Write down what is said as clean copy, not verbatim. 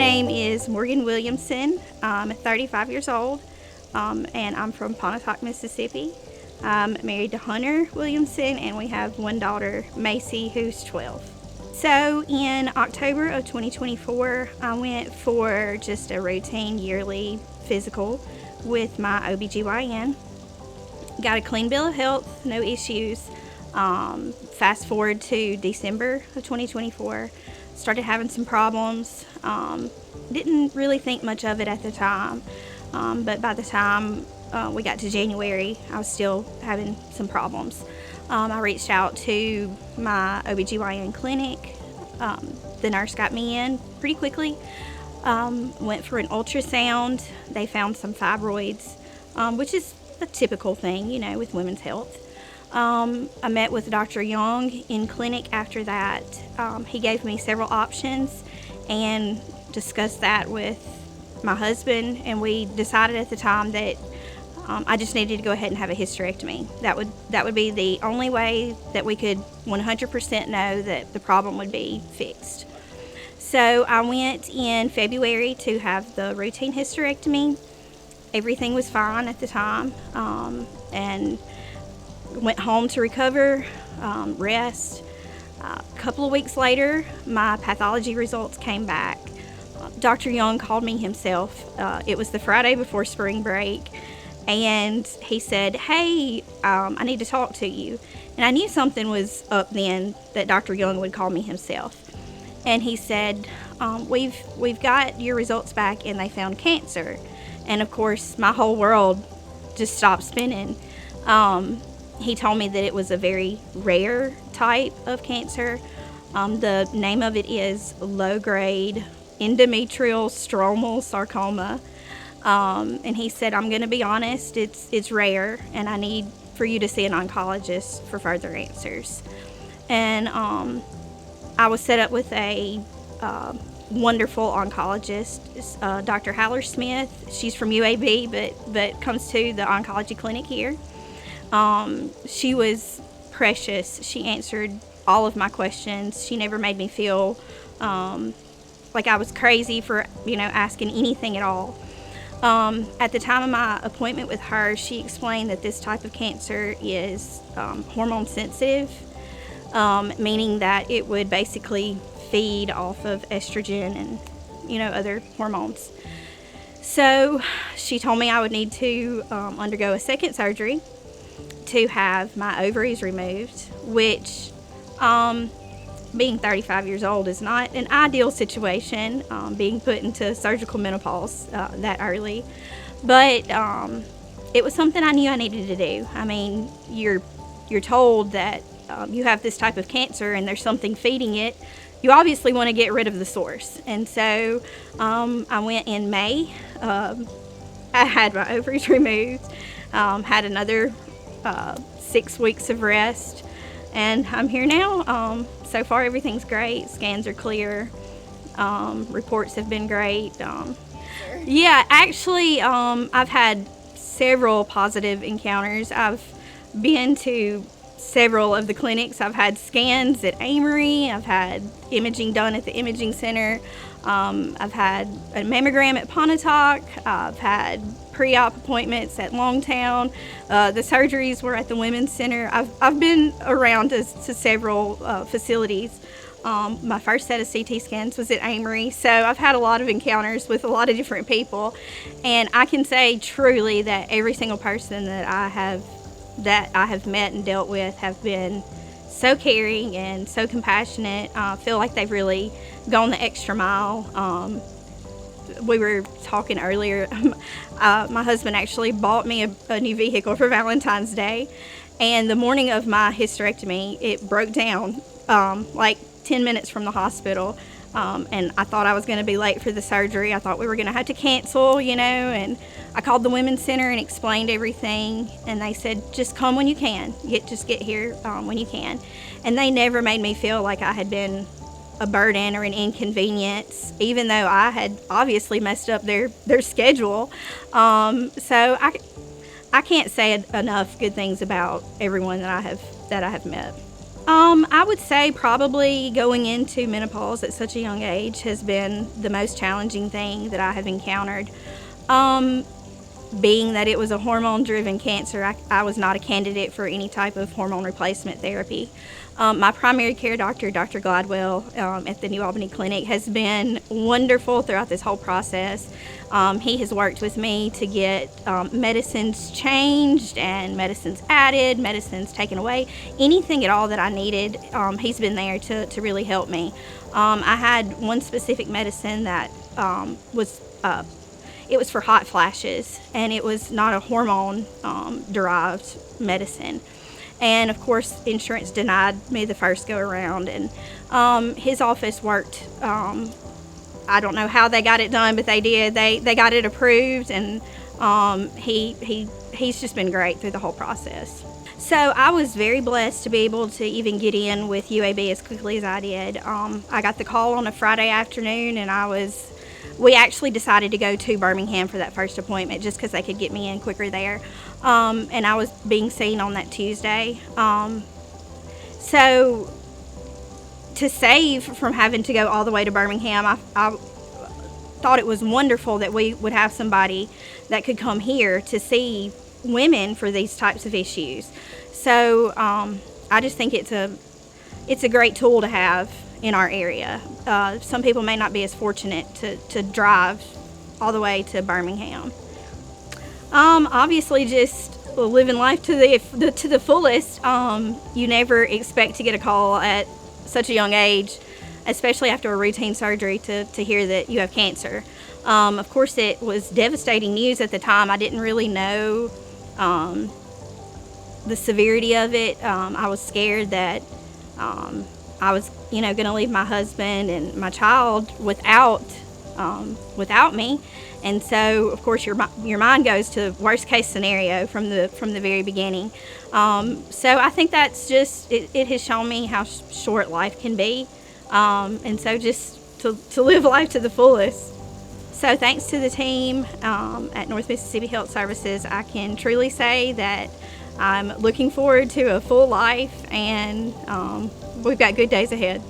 name is Morgan Williamson. I'm 35 years old, and I'm from Pontotoc, Mississippi. I'm married to Hunter Williamson, and we have one daughter, Macy, who's 12. So in October of 2024, I went for just a routine yearly physical with my OBGYN. Got a clean bill of health, no issues. Fast forward to December of 2024, started having some problems. Didn't really think much of it at the time, but by the time we got to January, I was still having some problems. I reached out to my OBGYN clinic. The nurse got me in pretty quickly. Went for an ultrasound. They found some fibroids, which is a typical thing, with women's health. I met with Dr. Young in clinic after that. He gave me several options and discussed that with my husband, and we decided at the time that I just needed to go ahead and have a hysterectomy. That would be the only way that we could 100% know that the problem would be fixed. So I went in February to have the routine hysterectomy. Everything was fine at the time, and went home to recover, rest. A couple of weeks later, my pathology results came back. Dr. Young called me himself. It was the Friday before spring break, and he said, "Hey, I need to talk to you." And I knew something was up then that Dr. Young would call me himself. And he said, we've got your results back, and they found cancer. And of course, my whole world just stopped spinning. He told me that it was a very rare type of cancer. The name of it is low-grade endometrial stromal sarcoma. And he said, "I'm going to be honest, it's rare, and I need for you to see an oncologist for further answers." And I was set up with a wonderful oncologist, Dr. Haller Smith. She's from UAB, but comes to the oncology clinic here. She was precious. She answered all of my questions. She never made me feel like I was crazy for asking anything at all. At the time of my appointment with her, she explained that this type of cancer is hormone sensitive, meaning that it would basically feed off of estrogen and other hormones. So she told me I would need to undergo a second surgery to have my ovaries removed, which being 35 years old is not an ideal situation, being put into surgical menopause that early, but it was something I knew I needed to do. I mean, you're told that you have this type of cancer and there's something feeding it. You obviously want to get rid of the source. And so I went in May. I had my ovaries removed, had another 6 weeks of rest, and I'm here now. So far everything's great. Scans are clear. Reports have been great. Yeah, actually, I've had several positive encounters. I've been to several of the clinics. I've had scans at Amory. I've had imaging done at the imaging center. I've had a mammogram at Pontotoc. I've had pre-op appointments at Longtown. The surgeries were at the Women's Center. I've been around to several facilities. My first set of CT scans was at Amory, so I've had a lot of encounters with a lot of different people, and I can say truly that every single person that I have met and dealt with have been so caring and so compassionate. I feel like they've really gone the extra mile. We were talking earlier, my husband actually bought me a new vehicle for Valentine's Day, and the morning of my hysterectomy, it broke down like 10 minutes from the hospital, and I thought I was going to be late for the surgery. I thought we were going to have to cancel, and I called the Women's Center and explained everything, and they said, just come when you can, just get here when you can. And they never made me feel like I had been a burden or an inconvenience, even though I had obviously messed up their schedule. So I can't say enough good things about everyone that I have met. I would say probably going into menopause at such a young age has been the most challenging thing that I have encountered. Being that it was a hormone-driven cancer, I was not a candidate for any type of hormone replacement therapy. My primary care doctor, Dr. Gladwell, at the New Albany Clinic, has been wonderful throughout this whole process. He has worked with me to get medicines changed and medicines added, medicines taken away, anything at all that I needed. He's been there to really help me. I had one specific medicine that it was for hot flashes, and it was not a hormone derived medicine. And of course, insurance denied me the first go around, and his office worked. I don't know how they got it done, but they did. They got it approved, and he's just been great through the whole process. So I was very blessed to be able to even get in with UAB as quickly as I did. I got the call on a Friday afternoon, and we actually decided to go to Birmingham for that first appointment just because they could get me in quicker there. And I was being seen on that Tuesday. So to save from having to go all the way to Birmingham, I thought it was wonderful that we would have somebody that could come here to see women for these types of issues. So I just think it's a great tool to have in our area. Some people may not be as fortunate to drive all the way to Birmingham. Obviously, just living life to the fullest. You never expect to get a call at such a young age, especially after a routine surgery, to hear that you have cancer. Of course, it was devastating news at the time. I didn't really know the severity of it. I was scared that I was, going to leave my husband and my child without me, and so of course your mind goes to worst case scenario from the very beginning. So I think that's just it has shown me how short life can be, and so just to live life to the fullest. So thanks to the team at North Mississippi Health Services, I can truly say that I'm looking forward to a full life, and we've got good days ahead.